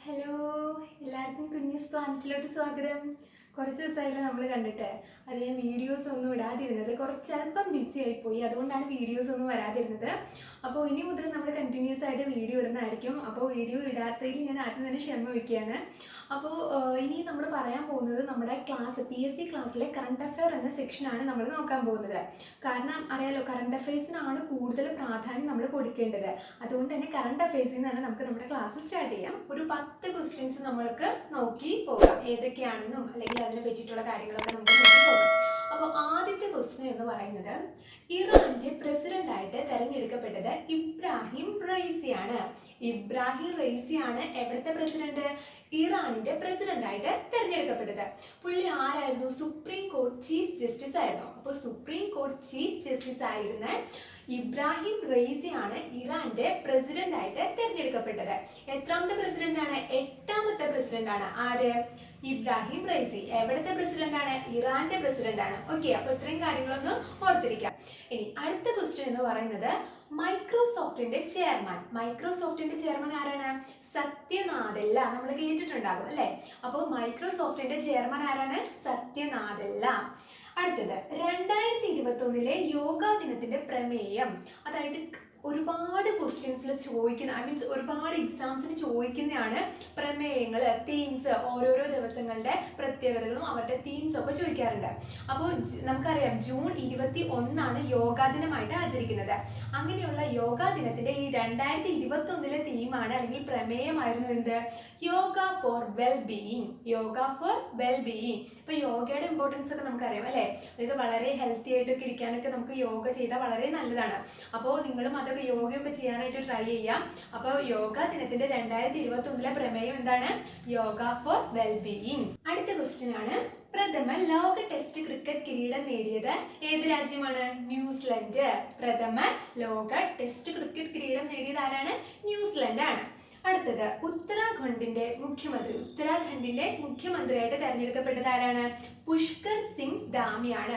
Hello, എല്ലാവർക്കും കുഞ്ഞൂസ് പ്ലാനറ്റിലോട്ട് സ്വാഗതം. കുറച്ച് ദിവസമായില്ല നമ്മൾ കണ്ടിട്ട്. അത് ഞാൻ വീഡിയോസ് ഒന്നും ഇടാതിരുന്നത്, അല്പം ബിസി ആയിപ്പോയി, അതുകൊണ്ടാണ് വീഡിയോസ് ഒന്നും വരാതിരുന്നത്. അപ്പോൾ ഇനി മുതൽ നമ്മൾ കണ്ടിന്യൂസ് ആയിട്ട് വീഡിയോ ഇടുന്നതായിരിക്കും. അപ്പോൾ വീഡിയോ ഇടാത്തതിൽ ഞാൻ ആദ്യം തന്നെ ക്ഷമ വയ്ക്കുകയാണ്. അപ്പോൾ ഇനി നമ്മൾ പറയാൻ പോകുന്നത് നമ്മുടെ PSC ക്ലാസ്സിലെ കറണ്ട് അഫെയർ എന്ന സെക്ഷനാണ് നമ്മൾ നോക്കാൻ പോകുന്നത്. കാരണം അറിയാലോ, കറണ്ട് അഫെയർസിനാണ് കൂടുതൽ പ്രാധാന്യം നമ്മൾ കൊടുക്കേണ്ടത്. അതുകൊണ്ട് തന്നെ കറണ്ട് അഫെയർസിൽ നിന്നാണ് നമുക്ക് നമ്മുടെ ക്ലാസ് സ്റ്റാർട്ട് ചെയ്യാം. ഒരു 10 ക്വസ്റ്റ്യൻസ് നമ്മൾക്ക് നോക്കി പോകാം. ഏതൊക്കെയാണെന്നും അല്ലെങ്കിൽ അതിനെ പറ്റിയിട്ടുള്ള കാര്യങ്ങളൊക്കെ നമുക്ക് നോക്കി പോകാം. അപ്പോൾ ആദ്യത്തെ ക്വസ്റ്റ്യൻ എന്ന് പറയുന്നത്, ഇറാന്റെ പ്രസിഡന്റായിട്ട് തെരഞ്ഞെടുക്കപ്പെട്ടത് ഇബ്രാഹിം റൈസിയാണ്. ഇബ്രാഹിം റൈസിയാണ് എവിടുത്തെ പ്രസിഡന്റ്? ഇറാനിന്റെ പ്രസിഡന്റായിട്ട് തെരഞ്ഞെടുക്കപ്പെട്ടത്. പുള്ളി ആരായിരുന്നു? സുപ്രീം കോടതി ചീഫ് ജസ്റ്റിസ് ആയിരുന്നു. അപ്പോൾ സുപ്രീം കോടതി ചീഫ് ജസ്റ്റിസ് ആയിരുന്ന ഇബ്രാഹിം റൈസിയാണ് ഇറാന്റെ പ്രസിഡന്റ് ആയിട്ട് തെരഞ്ഞെടുക്കപ്പെട്ടത്. എത്രാമത്തെ പ്രസിഡന്റ് ആണ്? 8ാമത്തെ പ്രസിഡന്റ് ആണ്. ആര്? Ebrahim Raisi. എവിടത്തെ പ്രസിഡന്റ് ആണ്? ഇറാന്റെ പ്രസിഡന്റ് ആണ്. ഓക്കെ, അപ്പൊ ഇത്രയും കാര്യങ്ങളൊന്ന് ഓർത്തിരിക്കാം. ഇനി അടുത്ത ക്വസ്റ്റ്യൻ എന്ന് പറയുന്നത്, മൈക്രോസോഫ്റ്റിന്റെ ചെയർമാൻ ആരാണ്? സത്യ നാദല്ല. നമ്മൾ കേട്ടിട്ടുണ്ടാകും അല്ലെ? അപ്പോൾ മൈക്രോസോഫ്റ്റിന്റെ ചെയർമാൻ ആരാണ്? സത്യ നാദല്ല. അടുത്തത് 2021 യോഗാ ദിനത്തിന്റെ പ്രമേയം. അതായത് ഒരുപാട് ക്വസ്റ്റ്യൻസിൽ ചോദിക്കുന്ന, ഒരുപാട് എക്സാംസിന് ചോദിക്കുന്നതാണ് പ്രമേയങ്ങൾ, തീംസ്. ഓരോരോ ദിവസങ്ങളുടെ പ്രത്യേകതകളും അവരുടെ തീംസും ഒക്കെ ചോദിക്കാറുണ്ട്. അപ്പോൾ നമുക്കറിയാം, ജൂൺ 21 യോഗാ ദിനമായിട്ട് ആചരിക്കുന്നത്. അങ്ങനെയുള്ള യോഗാ ദിനത്തിന്റെ ഈ 2021 തീമാണ് അല്ലെങ്കിൽ പ്രമേയമായിരുന്നു എന്ത്? Yoga for well being. ഇപ്പൊ യോഗയുടെ ഇമ്പോർട്ടൻസ് ഒക്കെ നമുക്കറിയാം അല്ലെ? അതായത് വളരെ ഹെൽത്തി ആയിട്ടൊക്കെ ഇരിക്കാനൊക്കെ നമുക്ക് യോഗ ചെയ്താൽ വളരെ നല്ലതാണ്. അപ്പോൾ നിങ്ങളും അതൊക്കെ യോഗയൊക്കെ ചെയ്യാനായിട്ട് ട്രൈ ചെയ്യാം. അപ്പോൾ യോഗാ ദിനത്തിന്റെ 2021 പ്രമേയം എന്താണ്? Yoga for well being. അടുത്ത ക്വസ്റ്റ്യൻ ആണ്, പ്രഥമ ലോക ടെസ്റ്റ് ക്രിക്കറ്റ് കിരീടം നേടിയത് ഏത് രാജ്യമാണ്? ന്യൂസിലൻഡ്. പ്രഥമ ലോക ടെസ്റ്റ് ക്രിക്കറ്റ് കിരീടം നേടിയത് ആരാണ്? ന്യൂസിലൻഡ് ആണ്. അടുത്തത്, ഉത്തരാഖണ്ഡിന്റെ മുഖ്യമന്ത്രിയായിട്ട് തെരഞ്ഞെടുക്കപ്പെട്ടത് ആരാണ്? പുഷ്കർ സിംഗ് ധാമിയാണ്.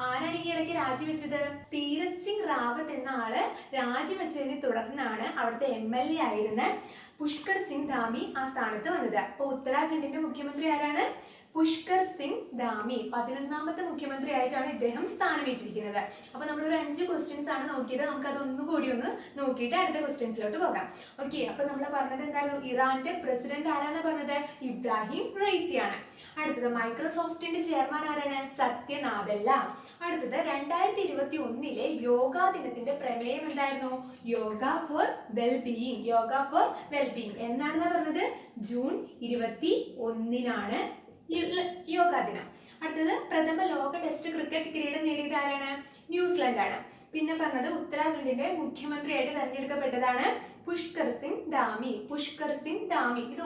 ആരാണ് ഈ ഇടയ്ക്ക് രാജിവെച്ചത്? തീരത്ത് സിംഗ് റാവത്ത് എന്ന ആള് രാജിവെച്ചതിനെ തുടർന്നാണ് അവിടുത്തെ MLA ആയിരുന്ന പുഷ്കർ സിംഗ് ധാമി ആ സ്ഥാനത്ത് വന്നത്. അപ്പൊ ഉത്തരാഖണ്ഡിന്റെ മുഖ്യമന്ത്രി ആരാണ്? പുഷ്കർ സിംഗ് ധാമി. 11ാമത്തെ മുഖ്യമന്ത്രി ആയിട്ടാണ് ഇദ്ദേഹം സ്ഥാനമേറ്റിരിക്കുന്നത്. അപ്പൊ നമ്മളൊരു 5 ക്വസ്റ്റ്യൻസ് ആണ് നോക്കിയത്. നമുക്ക് അതൊന്നുകൂടി ഒന്ന് നോക്കിയിട്ട് അടുത്ത ക്വസ്റ്റ്യൻസിലോട്ട് പോകാം. ഓക്കെ, അപ്പൊ നമ്മൾ പറഞ്ഞത് എന്തായിരുന്നു? ഇറാന്റെ പ്രസിഡന്റ് ആരാന്ന് പറഞ്ഞത്? ഇബ്രാഹിം റൈസി ആണ്. അടുത്തത്, മൈക്രോസോഫ്റ്റിന്റെ ചെയർമാൻ ആരാണ്? സത്യ നാദല്ല. അടുത്തത്, 2021 യോഗാ ദിനത്തിന്റെ പ്രമേയം എന്തായിരുന്നു? Yoga for well being. എന്നാണെന്നാ പറഞ്ഞത്? ജൂൺ 21 യോഗാ ദിനം. അടുത്തത്, പ്രഥമ ലോക ടെസ്റ്റ് ക്രിക്കറ്റ് കിരീടം നേടിയത് ആരാണ്? ന്യൂസിലൻഡ് ആണ്. പിന്നെ പറഞ്ഞത്, ഉത്തരാഖണ്ഡിന്റെ മുഖ്യമന്ത്രിയായിട്ട് തെരഞ്ഞെടുക്കപ്പെട്ടതാണ് പുഷ്കർ സിംഗ് ധാമി. ഇത്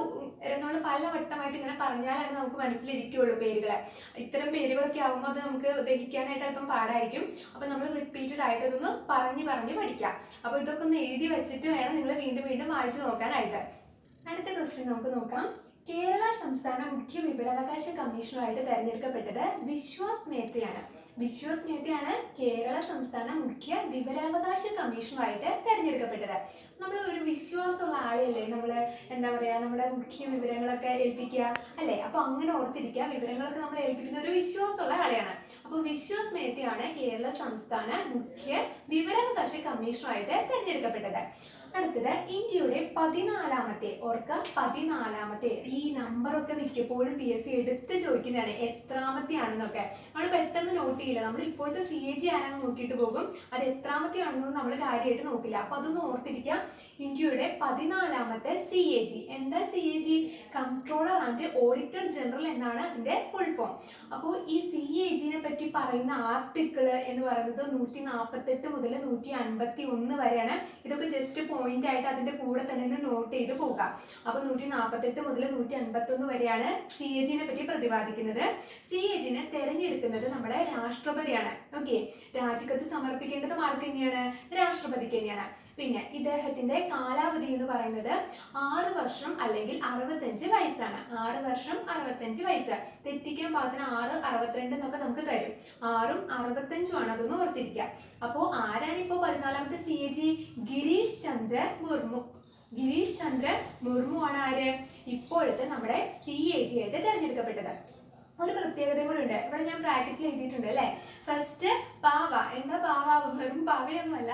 നമ്മൾ പലവട്ടമായിട്ട് ഇങ്ങനെ പറഞ്ഞാലാണ് നമുക്ക് മനസ്സിലിരിക്കുള്ളൂ പേരുകളെ. ഇത്തരം പേരുകളൊക്കെ ആകുമ്പോൾ അത് നമുക്ക് ദഹിക്കാനായിട്ട് അല്പം പാടായിരിക്കും. അപ്പൊ നമ്മൾ റിപ്പീറ്റഡ് ആയിട്ട് ഇതൊന്ന് പറഞ്ഞ് പഠിക്കാം. അപ്പൊ ഇതൊക്കെ ഒന്ന് എഴുതി വെച്ചിട്ട് വേണം നിങ്ങൾ വീണ്ടും വായിച്ചു നോക്കാനായിട്ട്. അടുത്ത ക്വസ്റ്റ്യൻ നമുക്ക് നോക്കാം. കേരള സംസ്ഥാന മുഖ്യ വിവരാവകാശ കമ്മീഷണറായിട്ട് തെരഞ്ഞെടുക്കപ്പെട്ടത് വിശ്വാസ് മേത്തയാണ്. കേരള സംസ്ഥാന മുഖ്യ വിവരാവകാശ കമ്മീഷണറായിട്ട് തെരഞ്ഞെടുക്കപ്പെട്ടത്. നമ്മൾ ഒരു വിശ്വാസമുള്ള ആളെയല്ലേ നമ്മൾ നമ്മുടെ മുഖ്യ വിവരങ്ങളൊക്കെ ഏൽപ്പിക്കുക അല്ലെ? അപ്പൊ അങ്ങനെ ഓർത്തിരിക്കുക, വിവരങ്ങളൊക്കെ നമ്മൾ ഏൽപ്പിക്കുന്ന ഒരു വിശ്വാസമുള്ള ആളെയാണ്. അപ്പൊ വിശ്വാസ് മേത്തയാണ് കേരള സംസ്ഥാന മുഖ്യ വിവരാവകാശ കമ്മീഷണറായിട്ട് തെരഞ്ഞെടുക്കപ്പെട്ടത്. അടുത്തത്, ഇന്ത്യയുടെ 14ാമത്തെ ഈ നമ്പറൊക്കെ മിക്കപ്പോഴും PSC എടുത്ത് ചോദിക്കുന്നതാണ്, എത്രാമത്തെ ആണെന്നൊക്കെ. നമ്മൾ പെട്ടെന്ന് നോട്ട് ചെയ്യില്ല. നമ്മൾ ഇപ്പോഴത്തെ CAG ആണെന്ന് നോക്കിയിട്ട് പോകും, അത് എത്രാമത്തെ ആണെന്നൊന്നും നമ്മൾ കാര്യമായിട്ട് നോക്കില്ല. അപ്പൊ അതൊന്ന് ഓർത്തിരിക്കാം. ഇന്ത്യയുടെ 14ാമത്തെ CAG. എന്താ CAG? Controller and auditor general എന്നാണ് അതിന്റെ ഫുൾ ഫോം. അപ്പോൾ ഈ CAGനെ പറ്റി പറയുന്ന ആർട്ടിക്കിൾ എന്ന് പറയുന്നത് 148 മുതൽ 151 വരെയാണ്. ഇതൊക്കെ ജസ്റ്റ് പോയിന്റ് ആയിട്ട് അതിന്റെ കൂടെ തന്നെ നോട്ട് ചെയ്ത് പോകാം. അപ്പൊ 148 മുതൽ 151 വരെയാണ് CAGനെ പറ്റി പ്രതിപാദിക്കുന്നത്. CAGനെ തെരഞ്ഞെടുക്കുന്നത് നമ്മുടെ രാഷ്ട്രപതിയാണ്. ഓക്കെ, രാജിക്കത്ത് സമർപ്പിക്കേണ്ടത് ആർക്ക് തന്നെയാണ്? രാഷ്ട്രപതിക്ക് തന്നെയാണ്. പിന്നെ ഇദ്ദേഹത്തിന്റെ കാലാവധി എന്ന് പറയുന്നത് 6 വർഷം അല്ലെങ്കിൽ 65 വയസ്സാണ്. 6 വർഷം 65 വയസ്സ്. തെറ്റിക്കാൻ പാകത്തിന് 6, 62 എന്നൊക്കെ നമുക്ക് തരും. 6ഉം 65ഉം ആണ്, അതൊന്ന് ഓർത്തിരിക്കുക. അപ്പോ ആരാണ് ഇപ്പോ 14ാമത്തെ CAG? ഗിരീഷ് ചന്ദ്ര മുർമു. ഗിരീഷ് ചന്ദ്ര മുർമു ആണ് ആര് ഇപ്പോഴത്തെ നമ്മുടെ CAG ആയിട്ട് തിരഞ്ഞെടുക്കപ്പെട്ടത്. ഒരു പ്രത്യേകത കൂടെ ഉണ്ട്, ഇവിടെ ഞാൻ ബ്രാക്കറ്റിൽ എഴുതിയിട്ടുണ്ട് അല്ലേ. ഫസ്റ്റ് പാവ, എന്താ പാവ, വെറും പാവയൊന്നുമല്ല,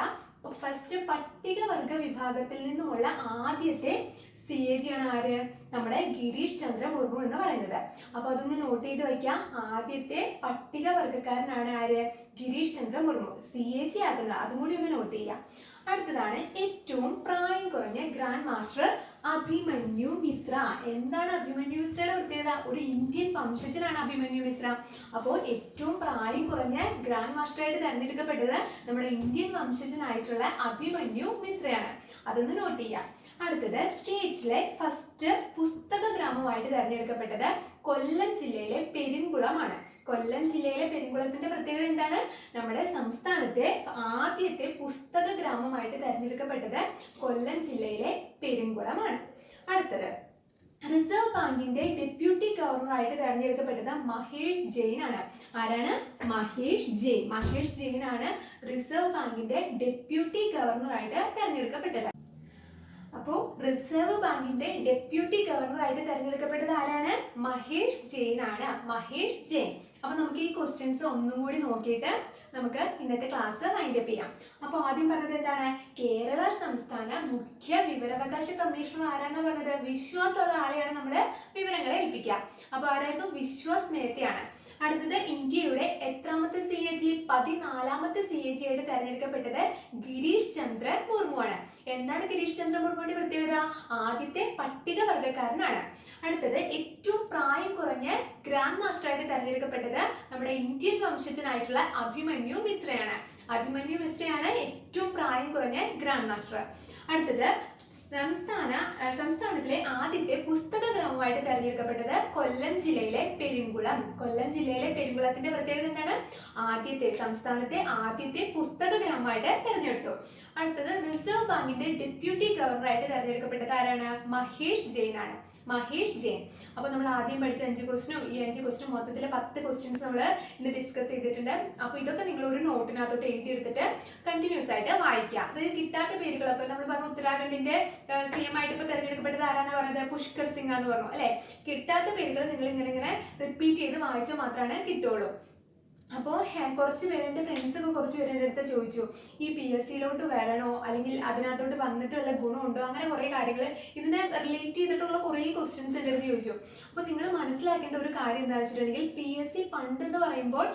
ഫസ്റ്റ് പട്ടികവർഗ വിഭാഗത്തിൽ നിന്നുമുള്ള ആദ്യത്തെ CAG ആണ് ആര് നമ്മുടെ ഗിരീഷ് ചന്ദ്ര മുർമു എന്ന് പറയുന്നത്. അപ്പൊ അതൊന്ന് നോട്ട് ചെയ്ത് വയ്ക്കാം. ആദ്യത്തെ പട്ടികവർഗക്കാരനാണ് ആര് ഗിരീഷ് ചന്ദ്ര മുർമു CAG ആകുന്നത്, അതും കൂടി ഒന്ന് നോട്ട് ചെയ്യാം. അടുത്തതാണ് ഏറ്റവും പ്രായം കുറഞ്ഞ ഗ്രാൻഡ് മാസ്റ്റർ അഭിമന്യു മിശ്ര. എന്താണ് അഭിമന്യു മിശ്രയുടെ പ്രത്യേകത? ഒരു ഇന്ത്യൻ വംശജനാണ് അഭിമന്യു മിശ്ര. അപ്പോൾ ഏറ്റവും പ്രായം കുറഞ്ഞ ഗ്രാൻഡ് മാസ്റ്ററായിട്ട് തെരഞ്ഞെടുക്കപ്പെട്ടത് നമ്മുടെ ഇന്ത്യൻ വംശജനായിട്ടുള്ള അഭിമന്യു മിശ്രയാണ്, അതൊന്ന് നോട്ട് ചെയ്യാം. അടുത്തത് സ്റ്റേറ്റിലെ ഫസ്റ്റ് പുസ്തക ഗ്രാമമായിട്ട് തെരഞ്ഞെടുക്കപ്പെട്ടത് കൊല്ലം ജില്ലയിലെ പെരുങ്കുളമാണ്. കൊല്ലം ജില്ലയിലെ പെരുങ്കുളത്തിന്റെ പ്രത്യേകത എന്താണ്? നമ്മുടെ സംസ്ഥാനത്തെ ആദ്യത്തെ പുസ്തക ഗ്രാമമായിട്ട് തെരഞ്ഞെടുക്കപ്പെട്ടത് കൊല്ലം ജില്ലയിലെ പെരുങ്കുളമാണ്. അടുത്തത് റിസർവ് ബാങ്കിന്റെ ഡെപ്യൂട്ടി ഗവർണറായിട്ട് തെരഞ്ഞെടുക്കപ്പെട്ടത് മഹേഷ് ജെയിൻ ആണ്. ആരാണ്? മഹേഷ് ജെയിൻ. മഹേഷ് ജെയിൻ ആണ് റിസർവ് ബാങ്കിന്റെ ഡെപ്യൂട്ടി ഗവർണറായിട്ട് തെരഞ്ഞെടുക്കപ്പെട്ടത്. അപ്പോൾ റിസർവ് ബാങ്കിന്റെ ഡെപ്യൂട്ടി ഗവർണറായിട്ട് തെരഞ്ഞെടുക്കപ്പെട്ടത് ആരാണ്? മഹേഷ് ജെയിൻ ആണ്. മഹേഷ് ജെയിൻ. അപ്പൊ നമുക്ക് ഈ ക്വസ്റ്റ്യൻസ് ഒന്നും കൂടി നോക്കിയിട്ട് നമുക്ക് ഇന്നത്തെ ക്ലാസ് വൈൻഡ് അപ്പ് ചെയ്യാം. അപ്പോൾ ആദ്യം പറഞ്ഞത് എന്താണ്? കേരള സംസ്ഥാന മുഖ്യ വിവരാവകാശ കമ്മീഷണർ ആരാന്ന് പറഞ്ഞത്? വിശ്വാസമുള്ള ആളെയാണ് നമ്മൾ വിവരങ്ങളെ ഏൽപ്പിക്കുക. അപ്പൊ ആരായിരുന്നു? വിശ്വാസ് മേത്തയാണ്. അടുത്തത് ഇന്ത്യയുടെ എത്രാമത്തെ CAG? 14ാമത്തെ CAG ആയിട്ട് തെരഞ്ഞെടുക്കപ്പെട്ടത് ഗിരീഷ് ചന്ദ്ര മുർമു ആണ്. എന്താണ് ഗിരീഷ് ചന്ദ്ര മുർമുവിന്റെ പ്രത്യേകത? ആദ്യത്തെ പട്ടികവർഗക്കാരനാണ്. അടുത്തത് ഏറ്റവും പ്രായം കുറഞ്ഞ ഗ്രാൻഡ് മാസ്റ്റർ ആയിട്ട് തെരഞ്ഞെടുക്കപ്പെട്ടത് നമ്മുടെ ഇന്ത്യൻ വംശജനായിട്ടുള്ള അഭിമന്യു മിശ്രയാണ്. അഭിമന്യു മിശ്രയാണ് ഏറ്റവും പ്രായം കുറഞ്ഞ ഗ്രാൻഡ് മാസ്റ്റർ. അടുത്തത് സംസ്ഥാനത്തിലെ ആദ്യത്തെ പുസ്തക ഗ്രാമമായിട്ട് തെരഞ്ഞെടുക്കപ്പെട്ടത് കൊല്ലം ജില്ലയിലെ പെരുങ്കുളം. കൊല്ലം ജില്ലയിലെ പെരുങ്കുളത്തിന്റെ പ്രത്യേകത എന്താണ്? സംസ്ഥാനത്തെ ആദ്യത്തെ പുസ്തക ഗ്രാമമായിട്ട് തെരഞ്ഞെടുത്തു. അടുത്തത് റിസർവ് ബാങ്കിന്റെ ഡെപ്യൂട്ടി ഗവർണറായിട്ട് തെരഞ്ഞെടുക്കപ്പെട്ടത് ആരാണ്? മഹേഷ് ജെയിൻ ആണ്. മഹേഷ് ജെയിൻ. അപ്പൊ നമ്മൾ ആദ്യം പഠിച്ച 5 ക്വസ്റ്റിനും ഈ 5 ക്വസ്റ്റിനും മൊത്തത്തിലെ 10 ക്വസ്റ്റ്യൻസ് നമ്മൾ ഇന്ന് ഡിസ്കസ് ചെയ്തിട്ടുണ്ട്. അപ്പൊ ഇതൊക്കെ നിങ്ങൾ ഒരു നോട്ടിനകത്തോട്ട് എഴുതിയെടുത്തിട്ട് കണ്ടിന്യൂസ് ആയിട്ട് വായിക്കുക. അതായത് കിട്ടാത്ത പേരുകളൊക്കെ നമ്മൾ പറഞ്ഞു. ഉത്തരാഖണ്ഡിന്റെ CM ആയിട്ട് ഇപ്പൊ തെരഞ്ഞെടുക്കപ്പെട്ടത് ആരാന്ന് പറഞ്ഞത്? പുഷ്കർ സിംഗ് എന്ന് പറഞ്ഞു അല്ലെ. കിട്ടാത്ത പേരുകൾ നിങ്ങൾ ഇങ്ങനെ റിപ്പീറ്റ് ചെയ്ത് വായിച്ചാൽ മാത്രമാണ് കിട്ടുള്ളൂ. അപ്പോൾ കുറച്ച് പേര്, എൻ്റെ ഫ്രണ്ട്സൊക്കെ കുറച്ച് പേര് എൻ്റെ അടുത്ത് ചോദിച്ചു, ഈ PSCയിലോട്ട് വരണോ അല്ലെങ്കിൽ അതിനകത്തോട്ട് വന്നിട്ടുള്ള ഗുണമുണ്ടോ, അങ്ങനെ കുറേ കാര്യങ്ങൾ ഇതിനെ റിലേറ്റ് ചെയ്തിട്ടുള്ള കുറേ ക്വസ്റ്റ്യൻസ് എൻ്റെ അടുത്ത് ചോദിച്ചു. അപ്പോൾ നിങ്ങൾ മനസ്സിലാക്കേണ്ട ഒരു കാര്യം എന്താണെന്ന് വെച്ചിട്ടുണ്ടെങ്കിൽ PSC പണ്ട് എന്ന് പറയുമ്പോൾ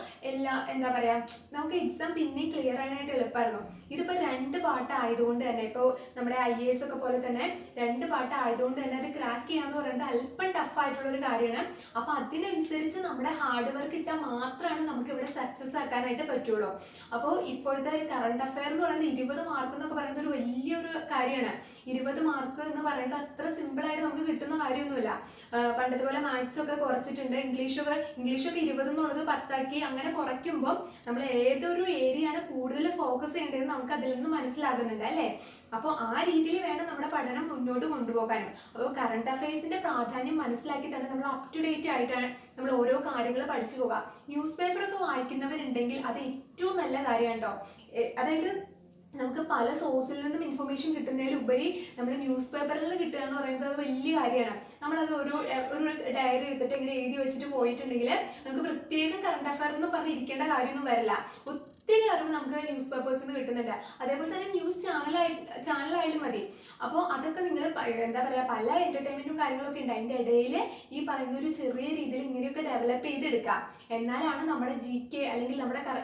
എന്താ പറയുക, നമുക്ക് എക്സാം പിന്നെയും ക്ലിയർ ചെയ്യാനായിട്ട് എളുപ്പമായിരുന്നു. ഇതിപ്പോൾ 2 പാർട്ട് ആയതുകൊണ്ട് തന്നെ, ഇപ്പോൾ നമ്മുടെ IAS ഒക്കെ പോലെ തന്നെ 2 പാർട്ട് ആയതുകൊണ്ട് തന്നെ അത് ക്രാക്ക് ചെയ്യാന്ന് പറയുന്നത് അല്പം ടഫായിട്ടുള്ള ഒരു കാര്യമാണ്. അപ്പോൾ അതിനനുസരിച്ച് നമ്മുടെ ഹാർഡ് വർക്ക് ഇട്ടാൽ മാത്രമാണ് നമുക്ക് ഇവിടെ സക്സസ് ആക്കാനായിട്ട് പറ്റുള്ളൂ. അപ്പോൾ ഇപ്പോഴത്തെ കറണ്ട് അഫയർ എന്ന് പറയുന്നത് 20 മാർക്ക് എന്നൊക്കെ പറയുന്നത് ഒരു വലിയൊരു കാര്യമാണ്. 20 മാർക്ക് എന്ന് പറയുന്നത് അത്ര സിമ്പിൾ ആയിട്ട് നമുക്ക് കിട്ടുന്ന കാര്യമൊന്നുമില്ല. പണ്ടത്തെ പോലെ മാത്സ് ഒക്കെ കുറച്ചിട്ടുണ്ട്. ഇംഗ്ലീഷൊക്കെ 20 എന്നുള്ളത് 10 ആക്കി അങ്ങനെ കുറയ്ക്കുമ്പോൾ നമ്മൾ ഏതൊരു ഏരിയയാണ് കൂടുതൽ ഫോക്കസ് ചെയ്യേണ്ടതെന്ന് നമുക്ക് അതിൽ നിന്ന് മനസ്സിലാകുന്നുണ്ട് അല്ലേ. അപ്പോൾ ആ രീതിയിൽ വേണം നമ്മുടെ പഠനം മുന്നോട്ട് കൊണ്ടുപോകാനും. അപ്പോൾ കറണ്ട് അഫയേഴ്സിന്റെ പ്രാധാന്യം മനസ്സിലാക്കി തന്നെ നമ്മൾ അപ് ടു ഡേറ്റ് ആയിട്ടാണ് നമ്മൾ ഓരോ കാര്യങ്ങൾ പഠിച്ചു പോകാം. ന്യൂസ് പേപ്പർ ഒക്കെ വായിക്കുന്നവരുണ്ടെങ്കിൽ അത് ഏറ്റവും നല്ല കാര്യമാണ് കേട്ടോ. അതായത് നമുക്ക് പല സോഴ്സിൽ നിന്നും ഇൻഫർമേഷൻ കിട്ടുന്നതിലുപരി നമ്മൾ ന്യൂസ് പേപ്പറിൽ നിന്ന് കിട്ടുക എന്ന് പറയുന്നത് അത് വലിയ കാര്യമാണ്. നമ്മളത് ഒരു ഡയറി എടുത്തിട്ട് ഇങ്ങനെ എഴുതി വെച്ചിട്ട് പോയിട്ടുണ്ടെങ്കിൽ നമുക്ക് പ്രത്യേകം കറണ്ട് അഫയർ എന്ന് പറഞ്ഞിരിക്കേണ്ട കാര്യമൊന്നും വരില്ല. ഒത്തിരി അറിവ് നമുക്ക് ന്യൂസ് പേപ്പേഴ്സിൽ നിന്ന് കിട്ടുന്നുണ്ട്. അതേപോലെ തന്നെ ന്യൂസ് ചാനലായാലും മതി. അപ്പോൾ അതൊക്കെ നിങ്ങൾ എന്താ പറയുക, പല എന്റർടൈൻമെന്റും കാര്യങ്ങളൊക്കെ ഉണ്ട്. അതിൻ്റെ ഇടയിൽ ഈ പറയുന്ന ഒരു ചെറിയ രീതിയിൽ ഇങ്ങനെയൊക്കെ ഡെവലപ്പ് ചെയ്തെടുക്കാം. എന്നാലാണ് നമ്മുടെ GK അല്ലെങ്കിൽ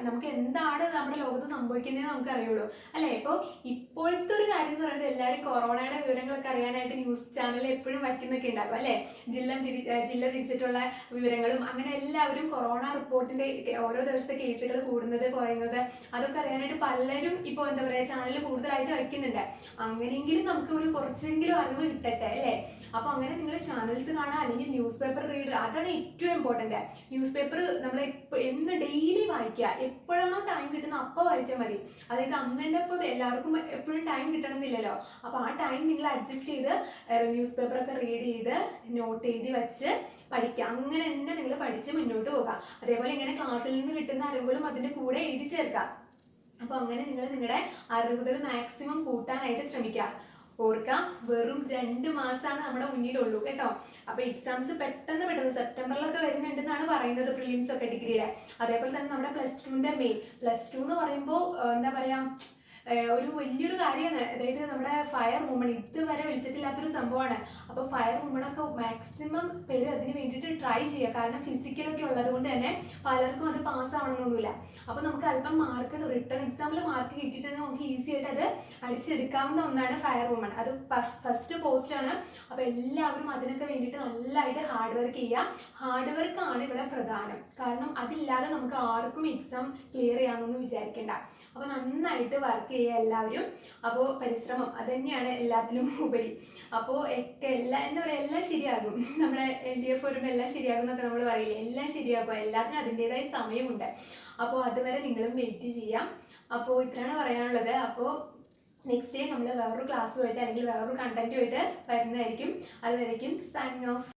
നമുക്ക് എന്താണ് നമ്മുടെ ലോകത്ത് സംഭവിക്കുന്നതെന്ന് നമുക്ക് അറിയുള്ളൂ അല്ലേ. ഇപ്പോൾ ഇപ്പോഴത്തെ ഒരു കാര്യം എന്ന് പറയുന്നത് എല്ലാവരും കൊറോണയുടെ വിവരങ്ങളൊക്കെ അറിയാനായിട്ട് ന്യൂസ് ചാനൽ എപ്പോഴും വയ്ക്കുന്നൊക്കെ ഉണ്ടാകും അല്ലേ. ജില്ല തിരിച്ചിട്ടുള്ള വിവരങ്ങളും അങ്ങനെ എല്ലാവരും കൊറോണ റിപ്പോർട്ടിന്റെ ഓരോ ദിവസത്തെ കേസുകൾ കൂടുന്നത് കുറയുന്നത് അതൊക്കെ അറിയാനായിട്ട് പലരും ഇപ്പോൾ എന്താ പറയുക ചാനൽ കൂടുതലായിട്ട് വയ്ക്കുന്നുണ്ട്. അങ്ങനെയെങ്കിലും നമുക്ക് ഒരു കുറച്ചെങ്കിലും അറിവ് കിട്ടട്ടെ അല്ലേ. അപ്പൊ അങ്ങനെ നിങ്ങൾ ചാനൽസ് കാണാം, അല്ലെങ്കിൽ ന്യൂസ് പേപ്പർ റീഡ്, അതാണ് ഏറ്റവും ഇമ്പോർട്ടന്റ്. ന്യൂസ് പേപ്പർ നമ്മൾ എന്ന് ഡെയിലി വായിക്കുക. എപ്പോഴാണോ ടൈം കിട്ടുന്നത് അപ്പോൾ വായിച്ചാൽ മതി. അതായത് അന്ന് തന്നെ ഇപ്പോൾ എല്ലാവർക്കും എപ്പോഴും ടൈം കിട്ടണമെന്നില്ലല്ലോ. അപ്പോൾ ആ ടൈം നിങ്ങൾ അഡ്ജസ്റ്റ് ചെയ്ത് ന്യൂസ് പേപ്പർ ഒക്കെ റീഡ് ചെയ്ത് നോട്ട് എഴുതി വെച്ച് പഠിക്കുക. അങ്ങനെ തന്നെ നിങ്ങൾ പഠിച്ച് മുന്നോട്ട് പോകാം. അതേപോലെ ഇങ്ങനെ ക്ലാസ്സിൽ നിന്ന് കിട്ടുന്ന അറിവുകളും അതിൻ്റെ കൂടെ എഴുതി ചേർക്കാം. അപ്പോൾ അങ്ങനെ നിങ്ങൾ നിങ്ങളുടെ അറിവുകൾ മാക്സിമം കൂട്ടാനായിട്ട് ശ്രമിക്കുക. ഓർക്കാം, വെറും 2 മാസമാണ് നമ്മുടെ മുന്നിലുള്ളൂ കേട്ടോ. അപ്പോൾ എക്സാംസ് പെട്ടെന്ന് സെപ്റ്റംബറിലൊക്കെ വരുന്നുണ്ടെന്നാണ് പറയുന്നത്, പ്രിലിംസ് ഒക്കെ ഡിഗ്രിയുടെ. അതേപോലെ തന്നെ നമ്മുടെ +2ന്റെ മെയിൻ. +2 എന്ന് പറയുമ്പോൾ എന്താ പറയാ, ഒരു വലിയൊരു കാര്യമാണ്. അതായത് നമ്മുടെ ഫയർ വുമൺ ഇതുവരെ വിളിച്ചിട്ടില്ലാത്തൊരു സംഭവമാണ്. അപ്പോൾ ഫയർ വുമണൊക്കെ മാക്സിമം പേര് അതിന് വേണ്ടിയിട്ട് ട്രൈ ചെയ്യുക. കാരണം ഫിസിക്കലൊക്കെ ഉള്ളത് കൊണ്ട് തന്നെ പലർക്കും അത് പാസ്സാവണമെന്നൊന്നുമില്ല. അപ്പോൾ നമുക്ക് അല്പം മാർക്ക് റിട്ടേൺ എക്സാമിൽ മാർക്ക് കിട്ടിയിട്ടുണ്ടെങ്കിൽ നമുക്ക് ഈസി ആയിട്ട് അത് അടിച്ചെടുക്കാവുന്ന ഒന്നാണ് ഫയർ വുമൺ. അത് ഫസ്റ്റ് പോസ്റ്റാണ്. അപ്പോൾ എല്ലാവരും അതിനൊക്കെ വേണ്ടിയിട്ട് നല്ലതായിട്ട് ഹാർഡ് വർക്ക് ചെയ്യുക. ഹാർഡ് വർക്കാണ് ഇവിടെ പ്രധാനം. കാരണം അതില്ലാതെ നമുക്ക് ആർക്കും എക്സാം ക്ലിയർ ചെയ്യാമെന്നൊന്നും വിചാരിക്കേണ്ട. അപ്പോൾ നന്നായിട്ട് വർക്ക് ചെയ്യുക എല്ലാവരും. അപ്പോൾ പരിശ്രമം അത് തന്നെയാണ് എല്ലാത്തിലും ഉപരി. അപ്പോൾ എന്താ പറയുക, എല്ലാം ശരിയാകും. നമ്മുടെ LDF വരുമ്പോൾ എല്ലാം ശരിയാകും എന്നൊക്കെ നമ്മൾ പറയില്ലേ, എല്ലാം ശരിയാകും. എല്ലാത്തിനും അതിൻ്റെതായ സമയമുണ്ട്. അപ്പോൾ അതുവരെ നിങ്ങളും വെയിറ്റ് ചെയ്യാം. അപ്പോൾ ഇത്രയാണ് പറയാനുള്ളത്. അപ്പോൾ നെക്സ്റ്റ് ഡേ നമ്മൾ വേറൊരു ക്ലാസ്സുമായിട്ട് അല്ലെങ്കിൽ വേറൊരു കണ്ടന്റുമായിട്ട് വരുന്നതായിരിക്കും. അതുവരേക്കും സൈനിങ് ഓഫ്.